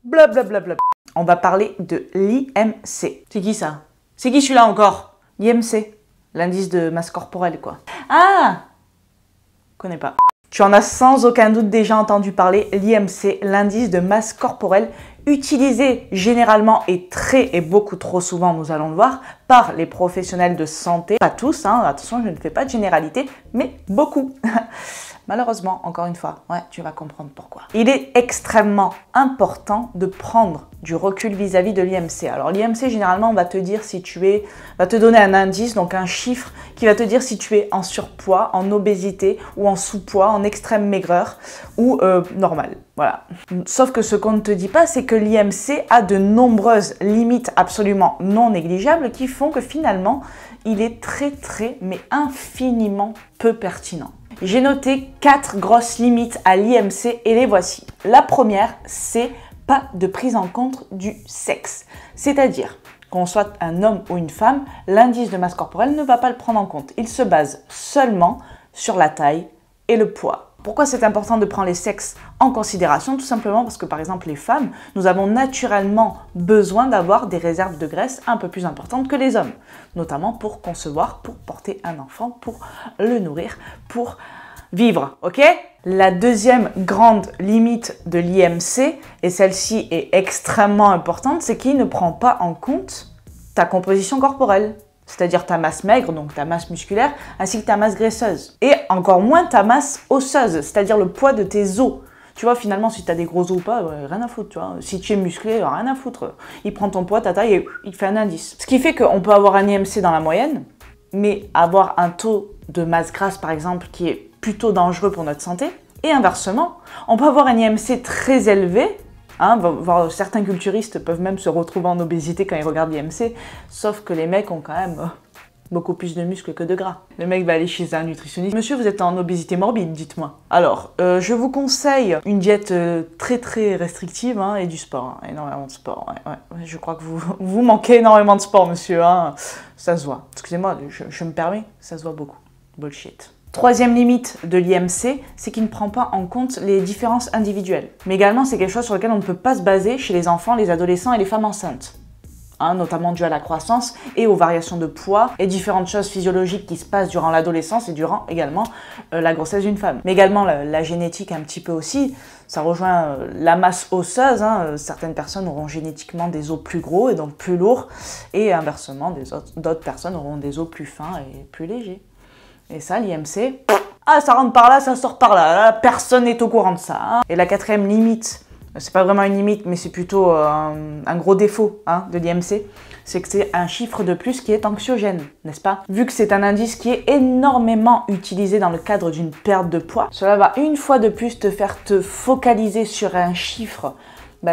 Blablabla. On va parler de l'IMC. C'est qui ça? C'est qui celui-là encore? L'IMC, l'indice de masse corporelle quoi. Ah, connais pas. Tu en as sans aucun doute déjà entendu parler, l'IMC, l'indice de masse corporelle, utilisé généralement et beaucoup trop souvent, nous allons le voir, par les professionnels de santé. Pas tous, hein, attention, je ne fais pas de généralité, mais beaucoup. Malheureusement, encore une fois, ouais, tu vas comprendre pourquoi. Il est extrêmement important de prendre du recul vis-à-vis de l'IMC. Alors l'IMC, généralement, va te dire si tu es, va te donner un indice, donc un chiffre qui va te dire si tu es en surpoids, en obésité ou en sous-poids, en extrême maigreur ou normal. Voilà. Sauf que ce qu'on ne te dit pas, c'est que l'IMC a de nombreuses limites absolument non négligeables qui font que finalement, il est mais infiniment peu pertinent. J'ai noté 4 grosses limites à l'IMC et les voici. La première, c'est pas de prise en compte du sexe. C'est-à-dire, qu'on soit un homme ou une femme, l'indice de masse corporelle ne va pas le prendre en compte. Il se base seulement sur la taille et le poids. Pourquoi c'est important de prendre les sexes en considération? Tout simplement parce que par exemple les femmes, nous avons naturellement besoin d'avoir des réserves de graisse un peu plus importantes que les hommes, notamment pour concevoir, pour porter un enfant, pour le nourrir, pour vivre, ok? La deuxième grande limite de l'IMC, et celle-ci est extrêmement importante, c'est qu'il ne prend pas en compte ta composition corporelle. C'est-à-dire ta masse maigre, donc ta masse musculaire, ainsi que ta masse graisseuse. Et encore moins ta masse osseuse, c'est-à-dire le poids de tes os. Tu vois, finalement, si tu as des gros os ou pas, rien à foutre, tu vois. Si tu es musclé, rien à foutre. Il prend ton poids, ta taille et il fait un indice. Ce qui fait qu'on peut avoir un IMC dans la moyenne, mais avoir un taux de masse grasse, par exemple, qui est plutôt dangereux pour notre santé. Et inversement, on peut avoir un IMC très élevé, hein, certains culturistes peuvent même se retrouver en obésité quand ils regardent l'IMC, sauf que les mecs ont quand même beaucoup plus de muscles que de gras. Le mec va aller chez un nutritionniste. Monsieur, vous êtes en obésité morbide, dites-moi. Alors, je vous conseille une diète très restrictive hein, et du sport, hein, énormément de sport. Ouais. Je crois que vous manquez énormément de sport, monsieur. Hein. Ça se voit. Excusez-moi, je me permets, ça se voit beaucoup. Bullshit. Troisième limite de l'IMC, c'est qu'il ne prend pas en compte les différences individuelles. Mais également, c'est quelque chose sur lequel on ne peut pas se baser chez les enfants, les adolescents et les femmes enceintes. Hein, notamment dû à la croissance et aux variations de poids et différentes choses physiologiques qui se passent durant l'adolescence et durant également la grossesse d'une femme. Mais également la génétique un petit peu aussi, ça rejoint la masse osseuse. Hein, certaines personnes auront génétiquement des os plus gros et donc plus lourds et inversement, d'autres personnes auront des os plus fins et plus légers. Et ça, l'IMC, ah, ça rentre par là, ça sort par là. Là personne n'est au courant de ça. Hein. Et la quatrième limite, c'est pas vraiment une limite, mais c'est plutôt un gros défaut hein, de l'IMC, c'est que c'est un chiffre de plus qui est anxiogène, n'est-ce pas? Vu que c'est un indice qui est énormément utilisé dans le cadre d'une perte de poids, cela va une fois de plus te faire te focaliser sur un chiffre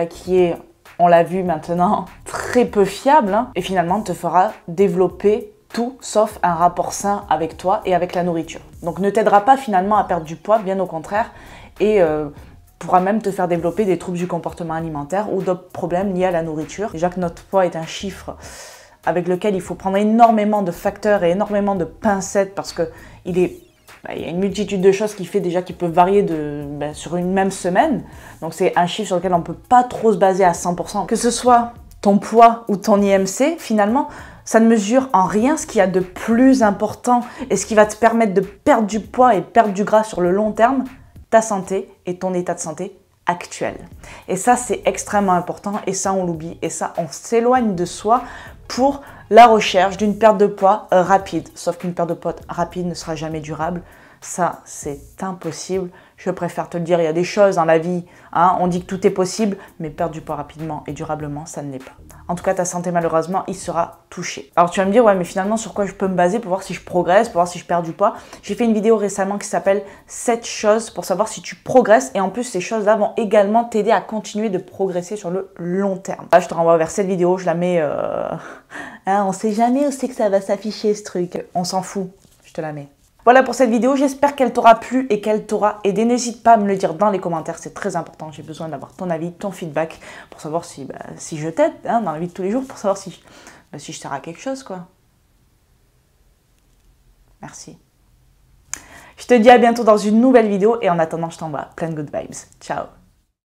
qui est, on l'a vu maintenant, très peu fiable, hein, et finalement te fera développer tout sauf un rapport sain avec toi et avec la nourriture. Donc ne t'aidera pas finalement à perdre du poids, bien au contraire, et pourra même te faire développer des troubles du comportement alimentaire ou d'autres problèmes liés à la nourriture. Déjà que notre poids est un chiffre avec lequel il faut prendre énormément de facteurs et énormément de pincettes parce que il y a une multitude de choses qui peuvent varier sur une même semaine. Donc c'est un chiffre sur lequel on ne peut pas trop se baser à 100%. Que ce soit ton poids ou ton IMC, finalement, ça ne mesure en rien ce qu'il y a de plus important et ce qui va te permettre de perdre du poids et perdre du gras sur le long terme, ta santé et ton état de santé actuel. Et ça, c'est extrêmement important et ça, on l'oublie et ça, on s'éloigne de soi pour la recherche d'une perte de poids rapide. Sauf qu'une perte de poids rapide ne sera jamais durable. Ça, c'est impossible. Je préfère te le dire, il y a des choses dans la vie, hein, on dit que tout est possible, mais perdre du poids rapidement et durablement, ça ne l'est pas. En tout cas, ta santé, malheureusement, il sera touchée. Alors tu vas me dire, ouais, mais finalement, sur quoi je peux me baser pour voir si je progresse, pour voir si je perds du poids? J'ai fait une vidéo récemment qui s'appelle 7 choses pour savoir si tu progresses. Et en plus, ces choses-là vont également t'aider à continuer de progresser sur le long terme. Là, je te renvoie vers cette vidéo, je la mets... hein, on sait jamais où c'est que ça va s'afficher, ce truc. On s'en fout, je te la mets. Voilà pour cette vidéo, j'espère qu'elle t'aura plu et qu'elle t'aura aidé. N'hésite pas à me le dire dans les commentaires, c'est très important. J'ai besoin d'avoir ton avis, ton feedback pour savoir si je t'aide hein, dans la vie de tous les jours, pour savoir si je sers à quelque chose, quoi. Merci. Je te dis à bientôt dans une nouvelle vidéo et en attendant, je t'envoie plein de good vibes. Ciao.